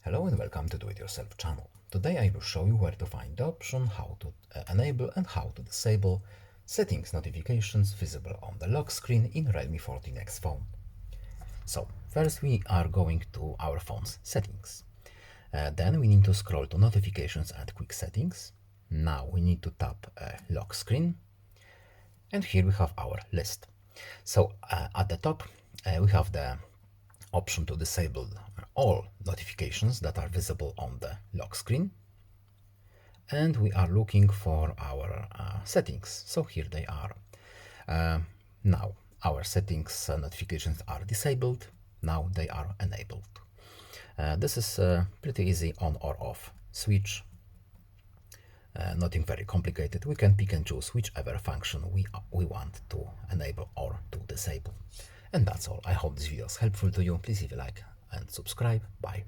Hello and welcome to Do It Yourself channel. Today I will show you where to find the option, how to enable and how to disable settings notifications visible on the lock screen in Redmi 14X phone. So first we are going to our phone's settings. Then we need to scroll to notifications and quick settings. Now we need to tap lock screen, and here we have our list. So at the top we have the option to disable all notifications that are visible on the lock screen, and we are looking for our settings. So here they are. Now our settings notifications are disabled. Now they are enabled. This is pretty easy on or off switch. Nothing very complicated. We can pick and choose whichever function we want to enable or to disable. And that's all. I hope this video is helpful to you. Please leave a like and subscribe. Bye.